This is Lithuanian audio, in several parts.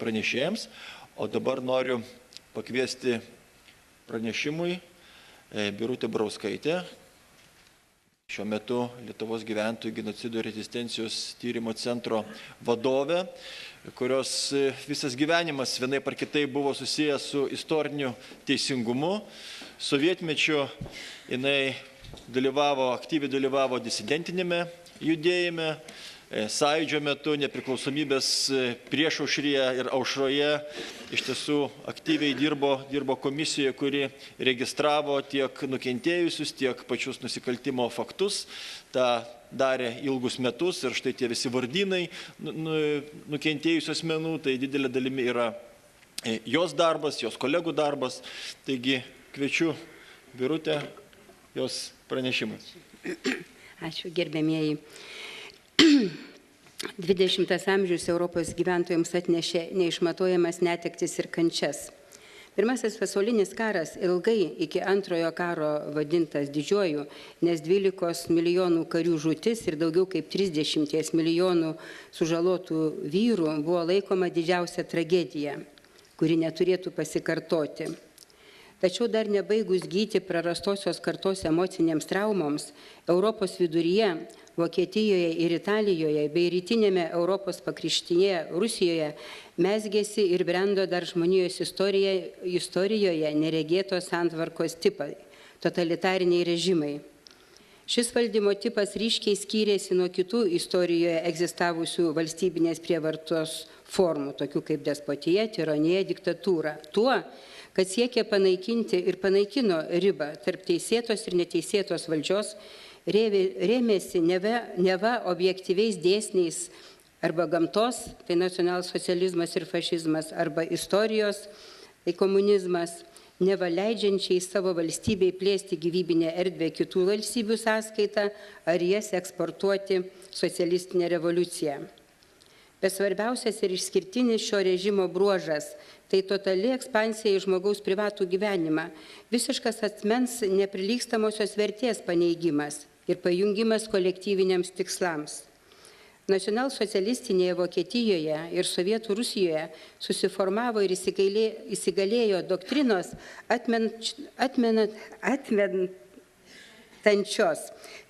pranešėjams. O dabar noriu pakviesti pranešimui Birutę Brauskaitę, šiuo metu Lietuvos gyventojų genocido ir rezistencijos tyrimo centro vadovę, kurios visas gyvenimas vienaip ar kitaip buvo susijęs su istoriniu teisingumu. Sovietmečiu jinai aktyviai dalyvavo disidentinėme judėjime, Sąjūdžio metu, nepriklausomybės priešaušryje ir aušroje iš tiesų aktyviai dirbo komisijoje, kuri registravo tiek nukentėjusius, tiek pačius nusikaltimo faktus. Ta darė ilgus metus ir štai tie visi vardynai nukentėjusių asmenų, tai didelė dalimi yra jos darbas, jos kolegų darbas. Taigi kviečiu Birutę jos pranešimą. Ačiū, gerbėmieji. 20 amžius Europos gyventojams atnešė neišmatuojamas netektis ir kančias. Pirmasis pasaulinis karas ilgai iki antrojo karo vadintas didžiuoju, nes 12 milijonų karių žūtis ir daugiau kaip 30 milijonų sužalotų vyrų buvo laikoma didžiausia tragedija, kuri neturėtų pasikartoti. Tačiau dar nebaigus gydyti prarastosios kartos emocinėms traumoms, Europos viduryje, Vokietijoje ir Italijoje bei rytinėme Europos pakraštyje Rusijoje mezgėsi ir brendo dar žmonijos istorijoje neregėtos santvarkos tipai – totalitariniai režimai. Šis valdymo tipas ryškiai skyrėsi nuo kitų istorijoje egzistavusių valstybinės prievartos formų, tokių kaip despotija, tironija, diktatūra. Tuo, kad siekė panaikinti ir panaikino ribą tarp teisėtos ir neteisėtos valdžios, rėmėsi neva objektyviais dėsniais arba gamtos, tai nacionalsocializmas ir fašizmas, arba istorijos, tai komunizmas, neva leidžiančiai savo valstybei plėsti gyvybinę erdvę kitų valstybių sąskaitą ar jas eksportuoti socialistinę revoliuciją. Bet svarbiausias ir išskirtinis šio režimo bruožas – tai totali ekspansija į žmogaus privatų gyvenimą, visiškas asmens neprilygtamosios vertės paneigimas ir pajungimas kolektyviniams tikslams. Nacionalsocialistinėje Vokietijoje ir Sovietų Rusijoje susiformavo ir įsigalėjo doktrinos atmetančios,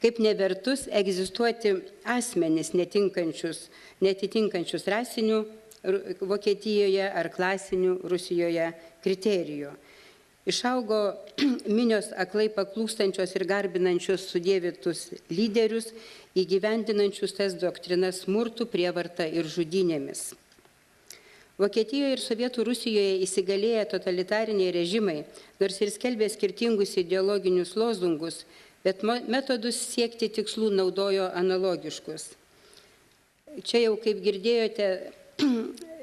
kaip nevertus egzistuoti asmenis netitinkančius rasinių Vokietijoje ar klasinių Rusijoje kriterijų. Išaugo minios aklai paklūstančios ir garbinančios sudievitus lyderius, įgyvendinančius tas doktrinas smurtu, prievarta ir žudynėmis. Vokietijoje ir Sovietų Rusijoje įsigalėję totalitariniai režimai, nors ir skelbė skirtingus ideologinius lozungus, bet metodus siekti tikslų naudojo analogiškus. Čia jau, kaip girdėjote,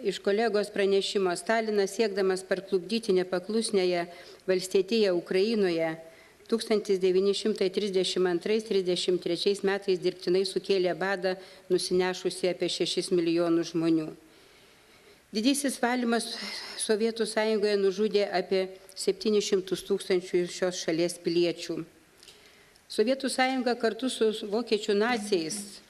iš kolegos pranešimo, Stalinas siekdamas parklupdyti nepaklusnėje valstietiją Ukrainoje 1932–33 metais dirbtinai sukėlė badą, nusinešusi apie 6 milijonus žmonių. Didysis valymas Sovietų Sąjungoje nužudė apie 700 tūkstančių šios šalies piliečių. Sovietų Sąjunga kartu su vokiečių naciais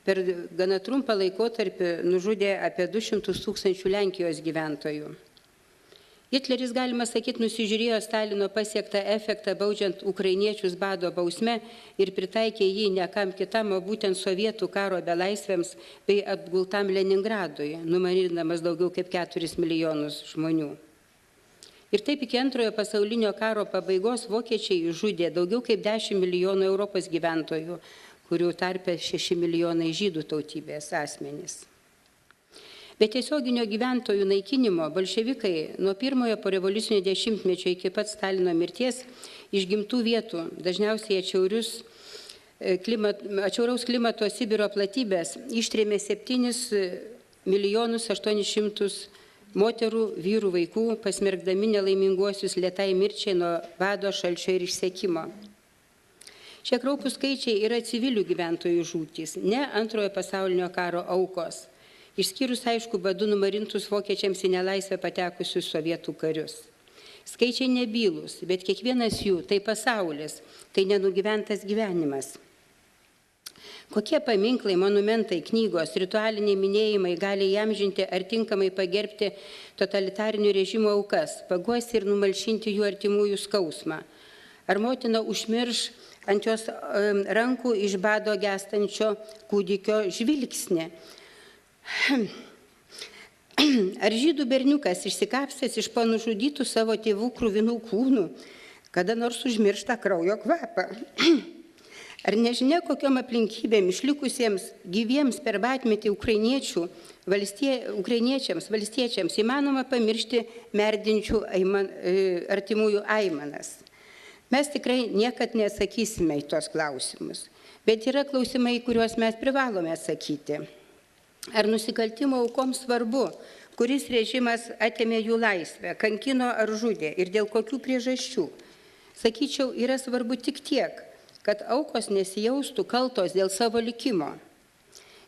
per gana trumpą laikotarpį nužudė apie 200 tūkstančių Lenkijos gyventojų. Hitleris, galima sakyti, nusižiūrėjo Stalino pasiektą efektą baudžiant ukrainiečius bado bausme ir pritaikė jį ne kam kitam, o būtent sovietų karo belaisvėms bei atgultam Leningradui, numarindamas daugiau kaip 4 milijonus žmonių. Ir taip iki antrojo pasaulinio karo pabaigos vokiečiai žudė daugiau kaip 10 milijonų Europos gyventojų, kurių tarpe 6 milijonai žydų tautybės asmenys. Be tiesioginio gyventojų naikinimo bolševikai nuo pirmojo porevoliucinio dešimtmečio iki pat Stalino mirties iš gimtų vietų, dažniausiai atšiauraus klimato Sibiro platybės, ištrėmė 7 milijonus 800 moterų, vyrų, vaikų, pasmerkdami nelaiminguosius lėtai mirčiai nuo bado, šalčio ir išsekimo. Šie kraupūs skaičiai yra civilių gyventojų žūtys, ne antrojo pasaulinio karo aukos, išskyrus aišku badu numarintus vokiečiams į nelaisvę patekusius sovietų karius. Skaičiai nebylūs, bet kiekvienas jų tai pasaulis, tai nenugyventas gyvenimas. Kokie paminklai, monumentai, knygos, ritualiniai minėjimai gali įamžinti ar tinkamai pagerbti totalitarinių režimų aukas, paguosti ir numalšinti jų artimųjų skausmą? Ar motina užmirš ant jos rankų iš bado gęstančio kūdikio žvilgsnį? Ar žydų berniukas išsikapstęs iš panužudytų savo tėvų kruvinų kūnų kada nors užmiršta kraujo kvapą? Ar nežinia, kokiom aplinkybėm išlikusiems gyviems per batmetį ukrainiečiams, valstiečiams įmanoma pamiršti merdinčių artimųjų aimanas? Mes tikrai niekad neatsakysime į tos klausimus, bet yra klausimai, kuriuos mes privalome atsakyti. Ar nusikaltimo aukoms svarbu, kuris režimas atėmė jų laisvę, kankino ar žudė ir dėl kokių priežasčių? Sakyčiau, yra svarbu tik tiek, kad aukos nesijaustų kaltos dėl savo likimo.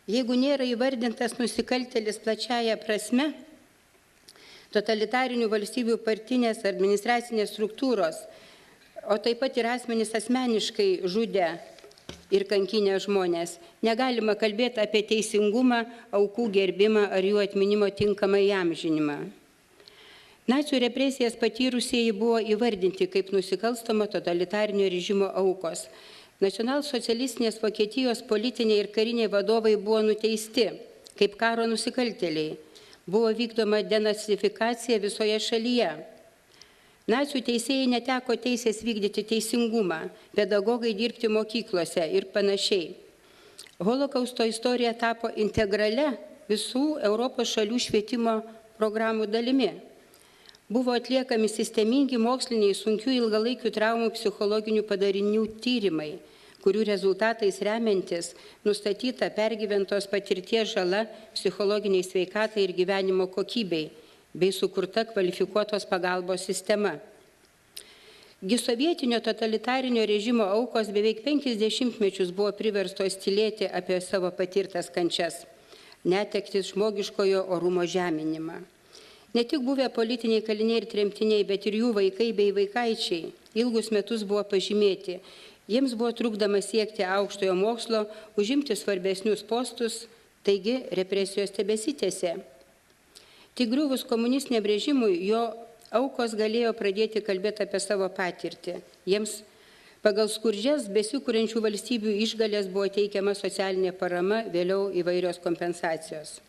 Jeigu nėra įvardintas nusikaltėlis plačiaja prasme, totalitarinių valstybių partinės administracinės struktūros, o taip pat ir asmenys asmeniškai žudę ir kankinę žmonės, negalima kalbėti apie teisingumą, aukų gerbimą ar jų atminimo tinkamą įamžinimą. Nacių represijas patyrusieji buvo įvardinti kaip nusikalstamo totalitarinio režimo aukos. Nacionalsocialistinės Vokietijos politiniai ir kariniai vadovai buvo nuteisti kaip karo nusikaltėliai. Buvo vykdoma denacifikacija visoje šalyje. Nacių teisėjai neteko teisės vykdyti teisingumą, pedagogai dirbti mokyklose ir panašiai. Holokausto istorija tapo integralia visų Europos šalių švietimo programų dalimi. Buvo atliekami sistemingi moksliniai sunkių ilgalaikių traumų psichologinių padarinių tyrimai, kurių rezultatais remiantis nustatyta pergyventos patirties žala psichologiniai sveikatai ir gyvenimo kokybei, bei sukurta kvalifikuotos pagalbos sistema. Sovietinio totalitarinio režimo aukos beveik 50 mečius buvo priverstos tylėti apie savo patirtas kančias, netektis, žmogiškojo orumo žeminimą. Ne tik buvę politiniai kaliniai ir tremtiniai, bet ir jų vaikai bei vaikaičiai ilgus metus buvo pažymėti. Jiems buvo trukdoma siekti aukštojo mokslo, užimti svarbesnius postus, taigi represijos tebesitęsė. Tik griuvus komunistiniam režimui, jo aukos galėjo pradėti kalbėti apie savo patirtį. Jiems pagal skurdžias besikūrenčių valstybių išgalės buvo teikiama socialinė parama, vėliau įvairios kompensacijos.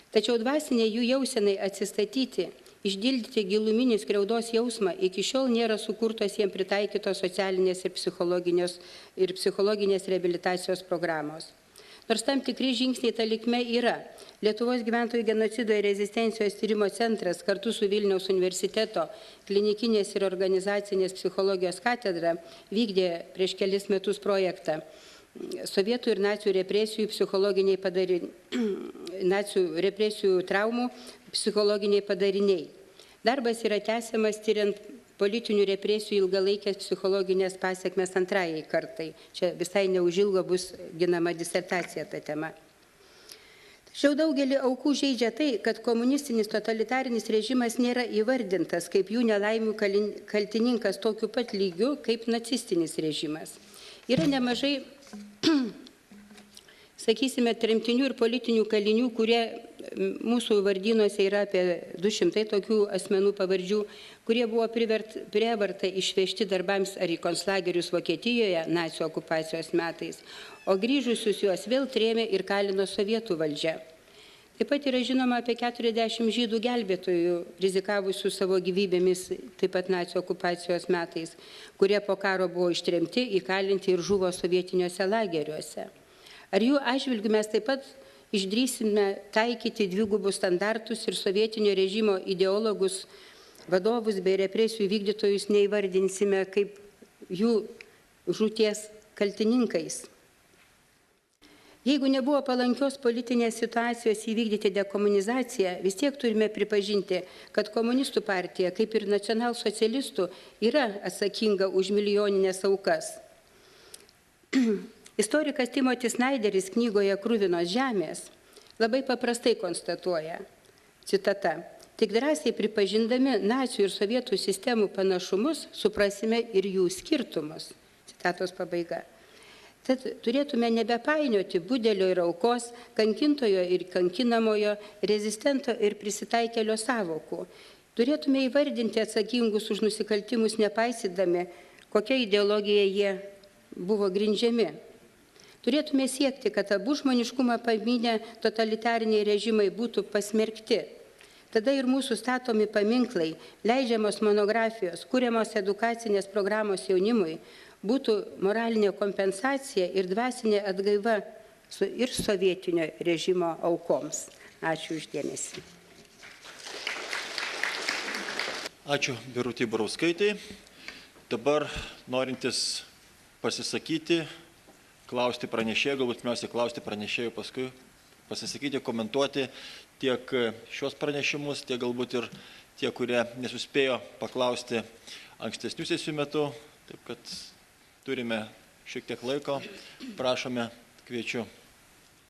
Tačiau dvasiniai jų jausenai atsistatyti, išdildyti giluminį skriaudos jausmą iki šiol nėra sukurtos jiems pritaikytos socialinės ir psichologinės reabilitacijos programos. Nors tam tikri žingsniai ta linkme yra. Lietuvos gyventojų genocido ir rezistencijos tyrimo centras kartu su Vilniaus universiteto klinikinės ir organizacinės psichologijos katedra vykdė prieš kelis metus projektą Sovietų ir nacių represijų traumų psichologiniai padariniai. Darbas yra tęsiamas tyriant politinių represijų ilgalaikės psichologinės pasiekmes antrajai kartai. Čia visai neužilgo bus ginama disertacija ta tema. Tačiau daugelį aukų žeidžia tai, kad komunistinis totalitarinis režimas nėra įvardintas kaip jų nelaimių kaltininkas tokiu pat lygiu kaip nacistinis režimas. Yra nemažai, sakysime, tremtinių ir politinių kalinių, kurie mūsų vardynuose yra apie 200 tokių asmenų pavardžių, kurie buvo prievarta išvežti darbams ar į konclagerius Vokietijoje nacių okupacijos metais, o grįžusius juos vėl trėmė ir kalino sovietų valdžia. Taip pat yra žinoma apie 40 žydų gelbėtojų rizikavusių savo gyvybėmis taip pat nacių okupacijos metais, kurie po karo buvo ištremti, įkalinti ir žuvo sovietiniuose lageriuose. Ar jų atžvilgiu mes taip pat išdrįsime taikyti dvigubus standartus ir sovietinio režimo ideologus, vadovus bei represijų vykdytojus neįvardinsime kaip jų žūties kaltininkais? Jeigu nebuvo palankios politinės situacijos įvykdyti dekomunizaciją, vis tiek turime pripažinti, kad komunistų partija, kaip ir nacionalsocialistų, yra atsakinga už milijoninės aukas. Istorikas Timotis Snaideris knygoje Kruvinos žemės labai paprastai konstatuoja, citata, tik drąsiai pripažindami nacių ir sovietų sistemų panašumus, suprasime ir jų skirtumus. Citatos pabaiga. Tad turėtume nebepainioti budelio ir aukos, kankintojo ir kankinamojo, rezistento ir prisitaikėlio sąvokų. Turėtume įvardinti atsakingus už nusikaltimus, nepaisydami, kokia ideologija jie buvo grindžiami. Turėtume siekti, kad abu žmoniškumą pamynę totalitariniai režimai būtų pasmerkti. Tada ir mūsų statomi paminklai, leidžiamos monografijos, kuriamos edukacinės programos jaunimui būtų moralinė kompensacija ir dvasinė atgaiva ir sovietinio režimo aukoms. Ačiū už dėmesį. Ačiū Birutei Burauskaitei. Dabar norintis pasisakyti, klausti pranešėjų, galbūt pirmiausia klausti pranešėjų, paskui pasisakyti, komentuoti tiek šios pranešimus, tiek galbūt ir tie, kurie nesuspėjo paklausti ankstesnių sesijų metu. Taip kad turime šiek tiek laiko. Prašome, kviečiu.